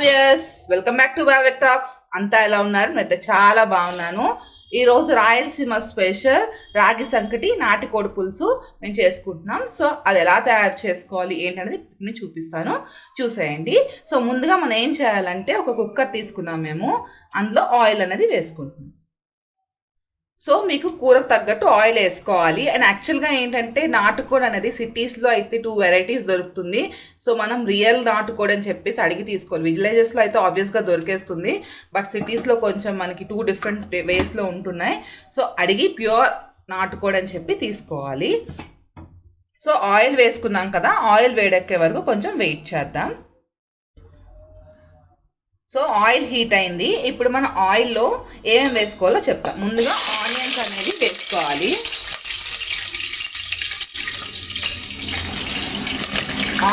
Viewers, welcome back to బావెట్ talks. అంతా ఎలా ఉన్నారు? నేనైతే చాలా బాగున్నాను. ఈరోజు రాయలసీమ స్పెషల్ రాగి సంకటి నాటుకోడి పులుసు మేము చేసుకుంటున్నాం. సో అది ఎలా తయారు చేసుకోవాలి ఏంటనేది నేను చూపిస్తాను, చూసేయండి. సో ముందుగా మనం ఏం చేయాలంటే ఒక కుక్కర్ తీసుకున్నాం మేము, అందులో ఆయిల్ అనేది వేసుకుంటున్నాం. సో మీకు కూరకు తగ్గట్టు ఆయిల్ వేసుకోవాలి. అండ్ యాక్చువల్గా ఏంటంటే నాటుకోడి అనేది సిటీస్లో అయితే 2 వెరైటీస్ దొరుకుతుంది. సో మనం రియల్ నాటుకోడి అని చెప్పేసి అడిగి తీసుకోవాలి. విలేజెస్లో అయితే ఆబ్వియస్గా దొరికేస్తుంది, బట్ సిటీస్లో కొంచెం మనకి 2 డిఫరెంట్ వేస్లో ఉంటున్నాయి. సో అడిగి ప్యూర్ నాటుకోడి అని చెప్పి తీసుకోవాలి. సో ఆయిల్ వేసుకున్నాం కదా, ఆయిల్ వేడెక్కే వరకు కొంచెం వెయిట్ చేద్దాం. సో ఆయిల్ హీట్ అయింది. ఇప్పుడు మనం ఆయిల్లో ఏమేమి వేసుకోవాలో చెప్తాం. ముందుగా ఆనియన్స్ అనేది వేసుకోవాలి.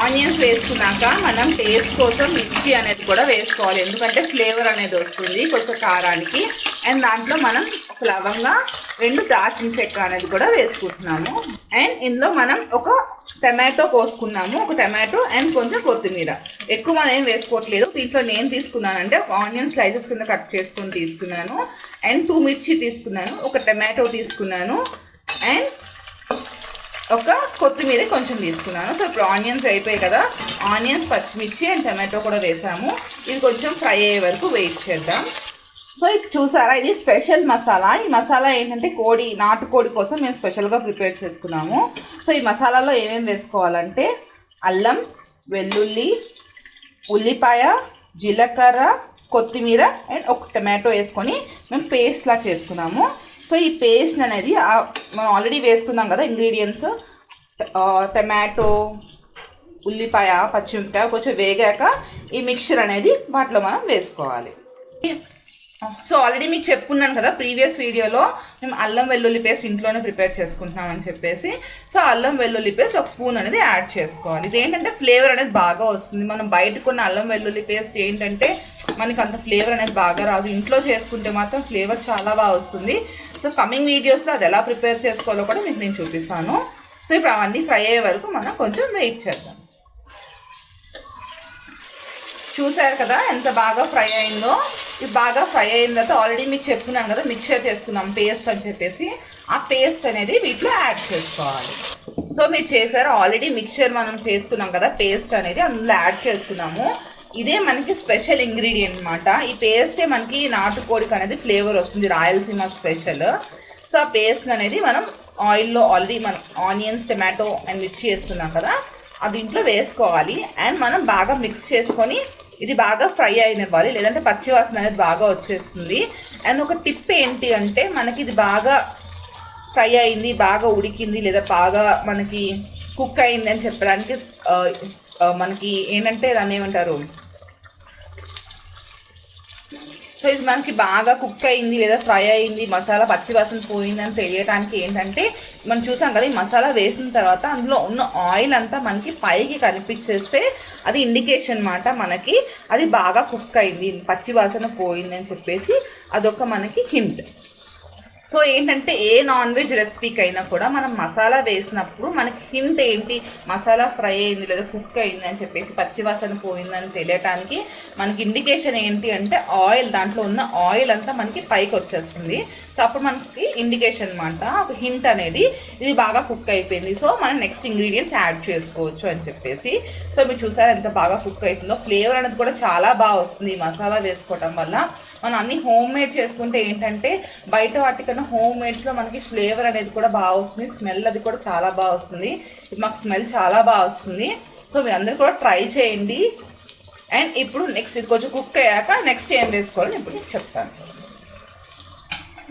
ఆనియన్స్ వేసుకున్నాక మనం టేస్ట్ కోసం మిర్చి అనేది కూడా వేసుకోవాలి, ఎందుకంటే ఫ్లేవర్ అనేది వస్తుంది కొంచెం కారానికి. అండ్ దాంట్లో మనం ఒక లవంగా 2 దాల్చిన చెక్క అనేది కూడా వేసుకుంటున్నాము. అండ్ ఇందులో మనం ఒక టమాటో కోసుకున్నాము, ఒక టమాటో అండ్ కొంచెం కొత్తిమీర. ఎక్కువ మనం ఏం వేసుకోవట్లేదు. దీంట్లో నేను తీసుకున్నానంటే ఒక ఆనియన్ స్లైసెస్ కింద కట్ చేసుకొని తీసుకున్నాను, అండ్ 2 మిర్చి తీసుకున్నాను, ఒక టమాటో తీసుకున్నాను, అండ్ ఒక కొత్తిమీర కొంచెం తీసుకున్నాను. సో ఇప్పుడు ఆనియన్స్ అయిపోయాయి కదా, ఆనియన్స్, పచ్చిమిర్చి అండ్ టమాటో కూడా వేసాము. ఇది కొంచెం ఫ్రై అయ్యే వరకు వెయిట్ చేద్దాం. సో ఇప్పుడు చూసారా, ఇది స్పెషల్ మసాలా. ఈ మసాలా ఏంటంటే నాటుకోడి కోసం మేము స్పెషల్గా ప్రిపేర్ చేసుకున్నాము. సో ఈ మసాలాలో ఏమేమి వేసుకోవాలంటే అల్లం, వెల్లుల్లి, ఉల్లిపాయ, జీలకర్ర, కొత్తిమీర అండ్ ఒక టమాటో వేసుకొని మేము పేస్ట్లా చేసుకున్నాము. సో ఈ పేస్ట్ అనేది మనం ఆల్రెడీ వేసుకున్నాం కదా ఇంగ్రీడియంట్స్, టమాటో, ఉల్లిపాయ, పచ్చిమిరపకాయ కొంచెం వేగాక ఈ మిక్చర్ అనేది వాటిలో మనం వేసుకోవాలి. సో ఆల్రెడీ మీకు చెప్పుకున్నాను కదా ప్రీవియస్ వీడియోలో, మేము అల్లం వెల్లుల్లి పేస్ట్ ఇంట్లోనే ప్రిపేర్ చేసుకుంటున్నాం అని చెప్పేసి. సో అల్లం వెల్లుల్లి పేస్ట్ 1 స్పూన్ అనేది యాడ్ చేసుకోవాలి. ఇది ఏంటంటే ఫ్లేవర్ అనేది బాగా వస్తుంది. మనం బయట కొన్న అల్లం వెల్లుల్లి పేస్ట్ ఏంటంటే మనకి అంత ఫ్లేవర్ అనేది బాగా రాదు. ఇంట్లో చేసుకుంటే మాత్రం ఫ్లేవర్ చాలా బాగా వస్తుంది. సో కమింగ్ వీడియోస్లో అది ఎలా ప్రిపేర్ చేసుకోవాలో కూడా మీకు నేను చూపిస్తాను. సో ఇప్పుడు అవన్నీ ఫ్రై అయ్యే వరకు మనం కొంచెం వెయిట్ చేద్దాం. చూసారు కదా ఎంత బాగా ఫ్రై అయిందో. ఇది బాగా ఫ్రై అయిన తర్వాత ఆల్రెడీ మీకు చెప్పుకున్నాను కదా మిక్చర్ చేసుకున్నాం పేస్ట్ అని చెప్పేసి, ఆ పేస్ట్ అనేది వీటిలో యాడ్ చేసుకోవాలి. సో మీరు చేశారు ఆల్రెడీ మిక్చర్ మనం చేసుకున్నాం కదా, పేస్ట్ అనేది అందులో యాడ్ చేసుకున్నాము. ఇదే మనకి స్పెషల్ ఇంగ్రీడియంట్ అనమాట. ఈ పేస్టే మనకి నాటుకోడికి అనేది ఫ్లేవర్ వస్తుంది, రాయలసీమ స్పెషల్. సో ఆ పేస్ట్ అనేది మనం ఆయిల్లో ఆల్రెడీ మనం ఆనియన్స్, టమాటో అండ్ మిర్చి వేస్తున్నాం కదా, అది ఇంట్లో వేసుకోవాలి. అండ్ మనం బాగా మిక్స్ చేసుకొని ఇది బాగా ఫ్రై అయినవ్వాలి, లేదంటే పచ్చివాసన అనేది బాగా వచ్చేస్తుంది. అండ్ ఒక టిప్ ఏంటి అంటే మనకి ఇది బాగా ఫ్రై అయింది, బాగా ఉడికింది, లేదా బాగా మనకి కుక్ అయింది అని చెప్పడానికి మనకి ఏంటంటే దాన్ని ఏమంటారు, సో ఇది మనకి బాగా కుక్ అయింది లేదా ఫ్రై అయింది, మసాలా పచ్చివాసన పోయిందని తెలియడానికి ఏంటంటే మనం చూసాం కదా, ఈ మసాలా వేసిన తర్వాత అందులో ఉన్న ఆయిల్ అంతా మనకి పైకి కనిపించేస్తే అది ఇండికేషన్ అన్నమాట, మనకి అది బాగా కుక్ అయింది, పచ్చివాసన పోయింది అని చెప్పేసి అదొక మనకి హింట్. సో ఏంటంటే ఏ నాన్ వెజ్ రెసిపీకి అయినా కూడా మనం మసాలా వేసినప్పుడు మనకి హింట్ ఏంటి, మసాలా ఫ్రై అయింది లేదా కుక్ అయింది అని చెప్పేసి పచ్చివాసన పోయిందని తెలియటానికి మనకి ఇండికేషన్ ఏంటి అంటే ఆయిల్, దాంట్లో ఉన్న ఆయిల్ అంతా మనకి పైకి వచ్చేస్తుంది. సో అప్పుడు మనకి ఇండికేషన్ అనమాట, ఒక హింట్ అనేది ఇది బాగా కుక్ అయిపోయింది. సో మనం నెక్స్ట్ ఇంగ్రీడియంట్స్ యాడ్ చేసుకోవచ్చు అని చెప్పేసి. సో మీరు చూసారు ఎంత బాగా కుక్ అవుతుందో. ఫ్లేవర్ అనేది కూడా చాలా బాగా వస్తుంది ఈ మసాలా వేసుకోవటం వల్ల. మనం అన్ని హోమ్ మేడ్ చేసుకుంటే ఏంటంటే బయట వాటికన్నా హోమ్ మేడ్స్లో మనకి ఫ్లేవర్ అనేది కూడా బాగా వస్తుంది, స్మెల్ అది కూడా చాలా బాగా వస్తుంది. మాకు స్మెల్ చాలా బాగా వస్తుంది. సో మీరు అందరూ కూడా ట్రై చేయండి. అండ్ ఇప్పుడు నెక్స్ట్ ఇది కొంచెం కుక్ అయ్యాక నెక్స్ట్ ఏం వేసుకోవాలని ఇప్పుడు నేను చెప్తాను.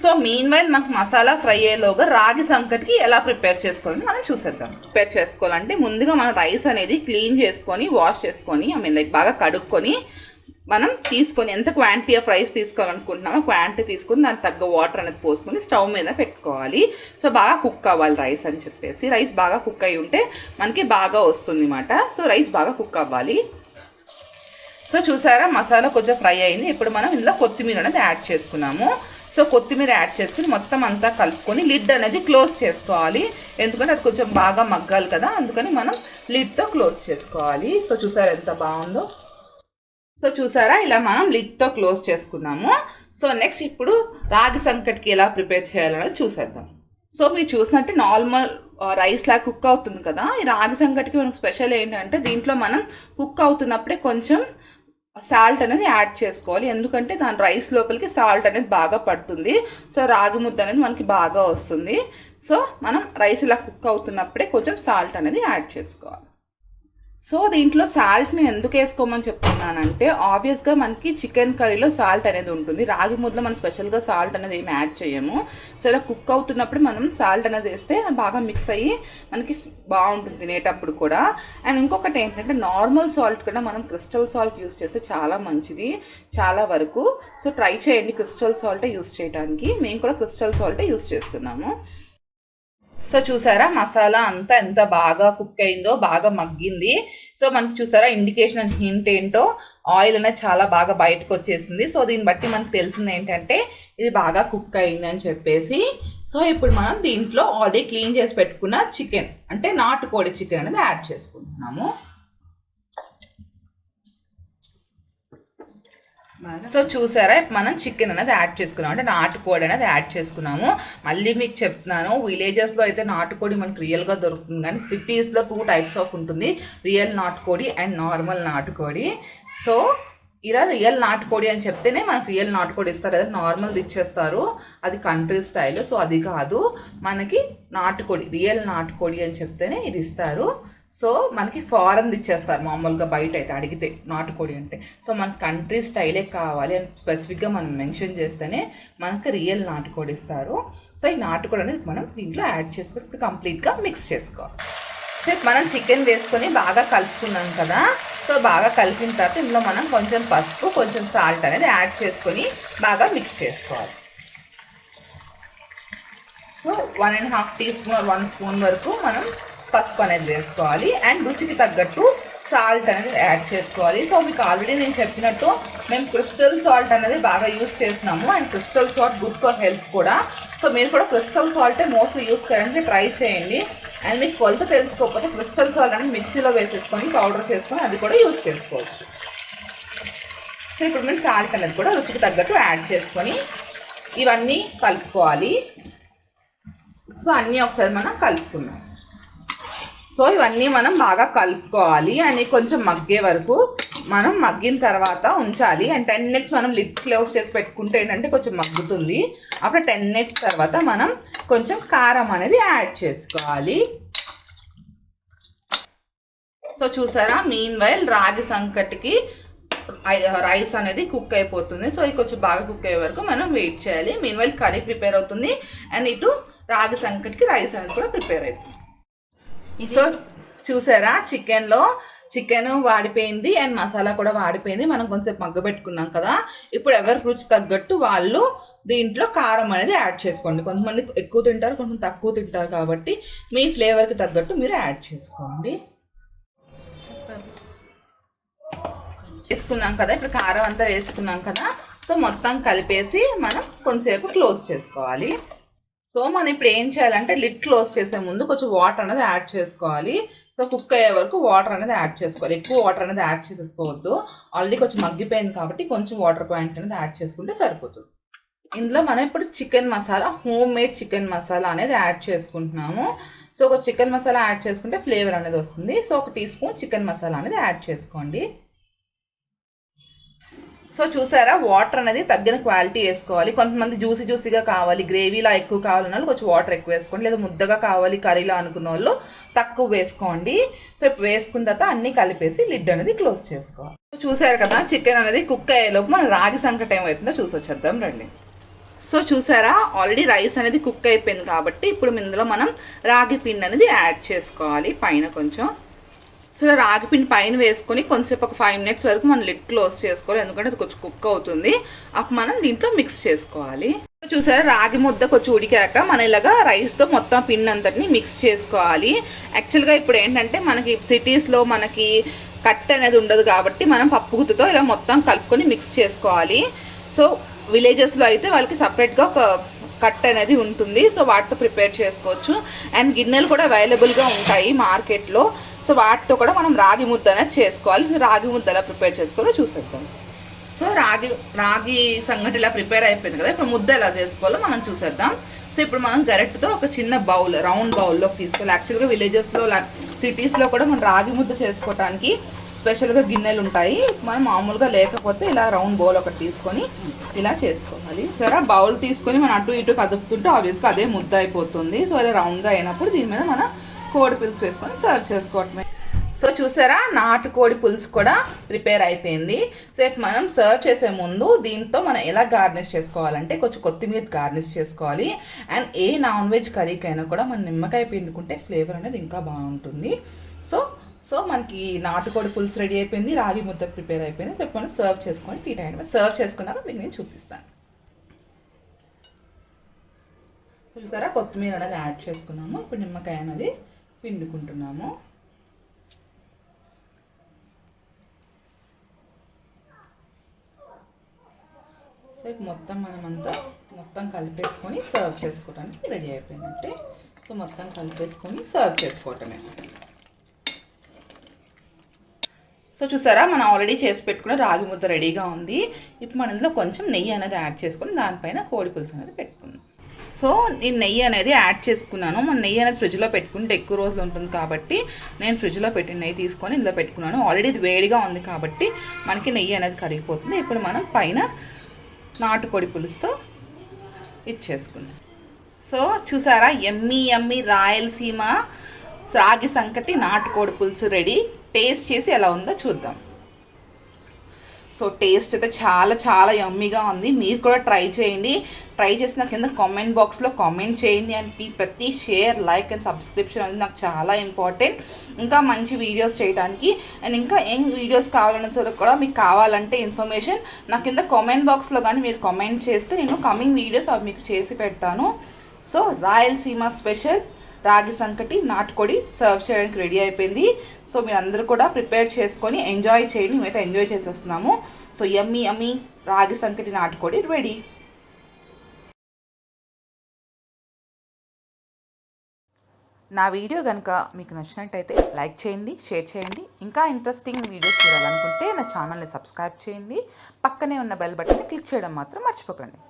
సో మీన్ వైల్ మాకు మసాలా ఫ్రై అయ్యేలోగా రాగి సంకటికి ఎలా ప్రిపేర్ చేసుకోవాలని మనం చూసేద్దాం. ప్రిపేర్ చేసుకోవాలంటే ముందుగా మనం రైస్ అనేది క్లీన్ చేసుకొని వాష్ చేసుకొని లైక్ బాగా కడుక్కొని మనం తీసుకొని ఎంత క్వాంటిటీ ఆఫ్ రైస్ తీసుకోవాలనుకుంటున్నామో క్వాంటిటీ తీసుకొని దానికి తగ్గ వాటర్ అనేది పోసుకొని స్టవ్ మీద పెట్టుకోవాలి. సో బాగా కుక్ అవ్వాలి రైస్ అని చెప్పేసి. రైస్ బాగా కుక్ అయి ఉంటే మనకి బాగా వస్తుంది అన్నమాట. సో రైస్ బాగా కుక్ అవ్వాలి. సో చూసారా మసాలా కొంచెం ఫ్రై అయింది. ఇప్పుడు మనం ఇందులో కొత్తిమీర అనేది యాడ్ చేసుకున్నాము. సో కొత్తిమీర యాడ్ చేసుకుని మొత్తం అంతా కలుపుకొని లిడ్ అనేది క్లోజ్ చేసుకోవాలి, ఎందుకంటే అది కొంచెం బాగా మగ్గాలి కదా, అందుకని మనం లిడ్తో క్లోజ్ చేసుకోవాలి. సో చూసారా ఎంత బాగుందో. సో చూసారా, ఇలా మనం లిడ్తో క్లోజ్ చేసుకున్నాము. సో నెక్స్ట్ ఇప్పుడు రాగి సంకటికి ఎలా ప్రిపేర్ చేయాలనేది చూసేద్దాం. సో మీరు చూసినట్టే నార్మల్ రైస్ లాగా కుక్ అవుతుంది కదా. ఈ రాగి సంకటికి మనకు స్పెషల్ ఏంటంటే దీంట్లో మనం కుక్ అవుతున్నప్పుడే కొంచెం సాల్ట్ అనేది యాడ్ చేసుకోవాలి. ఎందుకంటే దాని రైస్ లోపలికి సాల్ట్ అనేది బాగా పడుతుంది. సో రాగి ముద్ద అనేది మనకి బాగా వస్తుంది. సో మనం రైస్ ఇలా కుక్ అవుతున్నప్పుడే కొంచెం సాల్ట్ అనేది యాడ్ చేసుకోవాలి. సో దీంట్లో సాల్ట్ని ఎందుకు వేసుకోమని చెప్తున్నానంటే ఆబ్వియస్గా మనకి చికెన్ కర్రీలో సాల్ట్ అనేది ఉంటుంది. రాగి ముద్ద మనం స్పెషల్గా సాల్ట్ అనేది ఏమి యాడ్ చేయము. సో ఇలా కుక్ అవుతున్నప్పుడు మనం సాల్ట్ అనేది వేస్తే బాగా మిక్స్ అయ్యి మనకి బాగుంటుంది తినేటప్పుడు కూడా. అండ్ ఇంకొకటి ఏంటంటే నార్మల్ సాల్ట్ కన్నా మనం క్రిస్టల్ సాల్ట్ యూస్ చేస్తే చాలా మంచిది చాలా వరకు. సో ట్రై చేయండి క్రిస్టల్ సాల్టే యూస్ చేయడానికి. మేము కూడా క్రిస్టల్ సాల్టే యూస్ చేస్తున్నాము. సో చూసారా మసాలా అంతా ఎంత బాగా కుక్ అయిందో, బాగా మగ్గింది. సో మనకి చూసారా ఇండికేషన్ అండ్ హింట్ ఏంటో, ఆయిల్ అనేది చాలా బాగా బయటకు వచ్చేసింది. సో దీన్ని బట్టి మనకు తెలిసింది ఏంటంటే ఇది బాగా కుక్ అయింది అని చెప్పేసి. సో ఇప్పుడు మనం దీంట్లో ఆల్రెడీ క్లీన్ చేసి పెట్టుకున్న చికెన్ అంటే నాటుకోడి చికెన్ అనేది యాడ్ చేసుకుంటున్నాము. సో చూసారా మనం చికెన్ అనేది యాడ్ చేసుకున్నాము, అంటే నాటుకోడి అనేది యాడ్ చేసుకున్నాము. మళ్ళీ మీకు చెప్తున్నాను, విలేజెస్లో అయితే నాటుకోడి మనకు రియల్గా దొరుకుతుంది, కానీ సిటీస్లో 2 టైప్స్ ఆఫ్ ఉంటుంది, రియల్ నాటుకోడి అండ్ నార్మల్ నాటుకోడి. సో ఇలా రియల్ నాటుకోడి అని చెప్తేనే మనకు రియల్ నాటుకోడి ఇస్తారు, అదే నార్మల్ది ఇచ్చేస్తారు, అది కంట్రీ స్టైల్. సో అది కాదు, మనకి నాటుకోడి రియల్ నాటుకోడి అని చెప్తేనే ఇది ఇస్తారు. సో మనకి ఫారెన్ది ఇచ్చేస్తారు మామూలుగా బయట అయితే అడిగితే నాటుకోడి అంటే. సో మనకి కంట్రీ స్టైలే కావాలి అని స్పెసిఫిక్గా మనం మెన్షన్ చేస్తేనే మనకి రియల్ నాటుకోడి ఇస్తారు. సో ఈ నాటుకోడి అనేది మనం దీంట్లో యాడ్ చేసుకొని ఇప్పుడు కంప్లీట్గా మిక్స్ చేసుకోవాలి. సో మనం చికెన్ వేసుకొని బాగా కలుపుకున్నాం కదా. సో బాగా కలిపిన తర్వాత ఇందులో మనం కొంచెం పసుపు, కొంచెం సాల్ట్ అనేది యాడ్ చేసుకొని బాగా మిక్స్ చేసుకోవాలి. సో 1.5 టీ స్పూన్ 1 స్పూన్ వరకు మనం పసుపు అనేది వేసుకోవాలి. అండ్ రుచికి తగ్గట్టు సాల్ట్ అనేది యాడ్ చేసుకోవాలి. సో మీకు ఆల్రెడీ నేను చెప్పినట్టు మేము క్రిస్టల్ సాల్ట్ అనేది బాగా యూస్ చేస్తున్నాము. And crystal salt good for health కూడా. సో మీరు కూడా క్రిస్టల్ సాల్టే మోస్ట్లీ యూస్ చేయడానికి ట్రై చేయండి. అండ్ మీకు కొలత తెలుసుకోకపోతే క్రిస్టల్ సాల్ట్ అనేది మిక్సీలో వేసేసుకొని పౌడర్ చేసుకొని అది కూడా యూస్ చేసుకోవచ్చు. సో ఇప్పుడు మేము సాల్ట్ అనేది కూడా రుచికి తగ్గట్టు యాడ్ చేసుకొని ఇవన్నీ కలుపుకోవాలి. సో అన్నీ ఒకసారి మనం కలుపుకుందాం. సో ఇవన్నీ మనం బాగా కలుపుకోవాలి. అని కొంచెం మగ్గే వరకు మనం మగ్గిన తర్వాత ఉంచాలి. అండ్ 10 మినిట్స్ మనం లిడ్ క్లోజ్ చేసి పెట్టుకుంటే ఏంటంటే కొంచెం మగ్గుతుంది. అప్పుడు 10 మినిట్స్ తర్వాత మనం కొంచెం కారం అనేది యాడ్ చేసుకోవాలి. సో చూసారా మీన్ వైల్ రాగి సంకటికి రైస్ అనేది కుక్ అయిపోతుంది. సో ఇది కొంచెం బాగా కుక్ అయ్యే వరకు మనం వెయిట్ చేయాలి. మీన్ వైల్ కర్రీ ప్రిపేర్ అవుతుంది అండ్ ఇటు రాగి సంకటికి రైస్ అనేది కూడా ప్రిపేర్ అవుతుంది. సో చూసారా చికెన్ వాడిపోయింది అండ్ మసాలా కూడా వాడిపోయింది. మనం కొంచెం మగ్గబెట్టుకున్నాం కదా. ఇప్పుడు ఎవరికి రుచి తగ్గట్టు వాళ్ళు దీంట్లో కారం అనేది యాడ్ చేసుకోండి. కొంతమంది ఎక్కువ తింటారు, కొంతమంది తక్కువ తింటారు, కాబట్టి మీ ఫ్లేవర్కి తగ్గట్టు మీరు యాడ్ చేసుకోండి. వేసుకున్నాం కదా, ఇప్పుడు కారం అంతా వేసుకున్నాం కదా. సో మొత్తం కలిపేసి మనం కొంచెంసేపు క్లోజ్ చేసుకోవాలి. సో మనం ఇప్పుడు ఏం చేయాలంటే లిడ్ క్లోజ్ చేసే ముందు కొంచెం వాటర్ అనేది యాడ్ చేసుకోవాలి. సో కుక్ అయ్యే వరకు వాటర్ అనేది యాడ్ చేసుకోవాలి. ఎక్కువ వాటర్ అనేది యాడ్ చేసేసుకోవద్దు, ఆల్రెడీ కొంచెం మగ్గిపోయింది కాబట్టి కొంచెం వాటర్ క్వాంటిటీ అనేది యాడ్ చేసుకుంటే సరిపోతుంది. ఇందులో మనం ఇప్పుడు chicken masala, home made chicken masala అనేది యాడ్ చేసుకుంటున్నాము. సో ఒక చికెన్ మసాలా యాడ్ చేసుకుంటే ఫ్లేవర్ అనేది వస్తుంది. So 1 teaspoon chicken masala అనేది యాడ్ చేసుకోండి. సో చూసారా వాటర్ అనేది తగ్గిన క్వాలిటీ వేసుకోవాలి. కొంతమంది జ్యూసీగా కావాలి, గ్రేవీలా ఎక్కువ కావాలన్న వాళ్ళు కొంచెం వాటర్ ఎక్కువ వేసుకోండి, లేదా ముద్దగా కావాలి కర్రీలో అనుకున్న వాళ్ళు తక్కువ వేసుకోండి. సో ఇప్పుడు వేసుకున్న తర్వాత అన్నీ కలిపేసి లిడ్ అనేది క్లోజ్ చేసుకోవాలి. చూసారు కదా చికెన్ అనేది కుక్ అయ్యేలోపు మన రాగి సంకటి ఏమవుతుందో చూసొచ్చేద్దాం రండి. సో చూసారా ఆల్రెడీ రైస్ అనేది కుక్ అయిపోయింది కాబట్టి ఇప్పుడు ఇందులో మనం రాగి పిండి అనేది యాడ్ చేసుకోవాలి పైన కొంచెం. సో రాగి పిండి పైన వేసుకొని కొంచెంసేపు ఒక 5 మినిట్స్ వరకు మనం లిడ్ క్లోజ్ చేసుకోవాలి, ఎందుకంటే అది కొంచెం కుక్ అవుతుంది. అప్పుడు మనం దీంట్లో మిక్స్ చేసుకోవాలి. చూసారా రాగి ముద్ద కొంచెం ఉడికాక మనం ఇలాగా రైస్తో మొత్తం పిండి అంతటిని మిక్స్ చేసుకోవాలి. యాక్చువల్గా ఇప్పుడు ఏంటంటే మనకి సిటీస్లో మనకి కట్ అనేది ఉండదు కాబట్టి మనం పప్పు గుత్తుతో ఇలా మొత్తం కలుపుకొని మిక్స్ చేసుకోవాలి. సో విలేజెస్లో అయితే వాళ్ళకి సపరేట్గా ఒక కట్ అనేది ఉంటుంది. సో వాటితో ప్రిపేర్ చేసుకోవచ్చు. అండ్ గిన్నెలు కూడా అవైలబుల్గా ఉంటాయి మార్కెట్లో. సో వాటితో కూడా మనం రాగి ముద్ద అనేది చేసుకోవాలి. రాగి ముద్ద ఎలా ప్రిపేర్ చేసుకోవాలో చూసేద్దాం. సో రాగి సంగటి ఇలా ప్రిపేర్ అయిపోయింది కదా, ఇప్పుడు ముద్ద ఎలా చేసుకోవాలో మనం చూసేద్దాం. సో ఇప్పుడు మనం గరెట్తో ఒక చిన్న బౌల్, రౌండ్ బౌల్లోకి తీసుకోవాలి. యాక్చువల్గా విలేజెస్లో సిటీస్లో కూడా మనం రాగి ముద్ద చేసుకోవడానికి స్పెషల్గా గిన్నెలు ఉంటాయి. మనం మామూలుగా లేకపోతే ఇలా రౌండ్ బౌల్ ఒకటి తీసుకొని ఇలా చేసుకోవాలి. సరే, బౌల్ తీసుకొని మనం అటు ఇటు కదుపుతుంటే ఆబ్వియస్గా అదే ముద్ద అయిపోతుంది. సో ఇలా రౌండ్గా అయినప్పుడు దీని మీద మనం కోడి పులుసు వేసుకొని సర్వ్ చేసుకోవటమే. సో చూసారా, నాటుకోడి పులుసు కూడా ప్రిపేర్ అయిపోయింది. సో మనం సర్వ్ చేసే ముందు దీంతో మనం ఎలా గార్నిష్ చేసుకోవాలంటే కొంచెం కొత్తిమీర గార్నిష్ చేసుకోవాలి. అండ్ ఏ నాన్ వెజ్ కర్రీకైనా కూడా మనం నిమ్మకాయ పిండుకుంటే ఫ్లేవర్ అనేది ఇంకా బాగుంటుంది. సో మనకి నాటుకోడి పులుసు రెడీ అయిపోయింది, రాగి ముద్ద ప్రిపేర్ అయిపోయింది. సో మనం సర్వ్ చేసుకొని తీటైన సర్వ్ చేసుకున్నాక మీకు నేను చూపిస్తాను. చూసారా, కొత్తిమీర అనేది యాడ్ చేసుకున్నాము. ఇప్పుడు నిమ్మకాయ అనేది పిండుకుంటున్నాము. సో ఇప్పుడు మొత్తం కలిపేసుకొని సర్వ్ చేసుకోవడానికి రెడీ అయిపోయిందంటే. సో మొత్తం కలిపేసుకొని సర్వ్ చేసుకోవటమే. సో చూసారా, మనం ఆల్రెడీ చేసి పెట్టుకున్న రాగి ముద్ద రెడీగా ఉంది. ఇప్పుడు మనం ఇందులో కొంచెం నెయ్యి అనేది యాడ్ చేసుకొని దానిపైన కోడి పులుసు అనేది పెట్టుకుందాం. సో నేను నెయ్యి అనేది యాడ్ చేసుకున్నాను. మన నెయ్యి అనేది ఫ్రిడ్జ్లో పెట్టుకుంటే ఎక్కువ రోజులు ఉంటుంది కాబట్టి నేను ఫ్రిడ్జ్లో పెట్టిన నెయ్యి తీసుకొని ఇందులో పెట్టుకున్నాను. ఆల్రెడీ ఇది వేడిగా ఉంది కాబట్టి మనకి నెయ్యి అనేది కరిగిపోతుంది. ఇప్పుడు మనం పైన నాటుకోడి పులుసుతో ఇచ్చేసుకున్నాం. సో చూసారా, ఎమ్మీ రాయలసీమ రాగి సంకటి నాటుకోడి పులుసు రెడీ. టేస్ట్ చేసి ఎలా ఉందో చూద్దాం. సో టేస్ట్ అయితే చాలా యమ్మీగా ఉంది. మీరు కూడా ట్రై చేయండి. ట్రై చేసిన కింద కామెంట్ బాక్స్లో కామెంట్ చేయండి. అండ్ ప్రతి షేర్, లైక్ అండ్ సబ్స్క్రిప్షన్ అనేది నాకు చాలా ఇంపార్టెంట్. ఇంకా మంచి వీడియోస్ చేయడానికి అండ్ ఇంకా ఏం వీడియోస్ కావాలన్న సరే కూడా మీకు కావాలంటే ఇన్ఫర్మేషన్ నా కింద కామెంట్ బాక్స్లో కానీ మీరు కామెంట్ చేస్తే నేను కమింగ్ వీడియోస్ అవి మీకు చేసి పెడతాను. సో రాయలసీమ స్పెషల్ రాగి సంకటి నాటుకోడి సర్వ్ చేయడానికి రెడీ అయిపోయింది. సో మీరు అందరూ కూడా ప్రిపేర్ చేసుకొని ఎంజాయ్ చేయండి. మేమైతే ఎంజాయ్ చేసేస్తున్నాము. సో యమ్మీ రాగి సంకటి నాటుకోడి రెడీ. నా వీడియో కనుక మీకు నచ్చినట్టయితే లైక్ చేయండి, షేర్ చేయండి. ఇంకా ఇంట్రెస్టింగ్ వీడియోస్ చూడాలనుకుంటే నా ఛానల్ని సబ్స్క్రైబ్ చేయండి. పక్కనే ఉన్న బెల్ బటన్ని క్లిక్ చేయడం మాత్రం మర్చిపోకండి.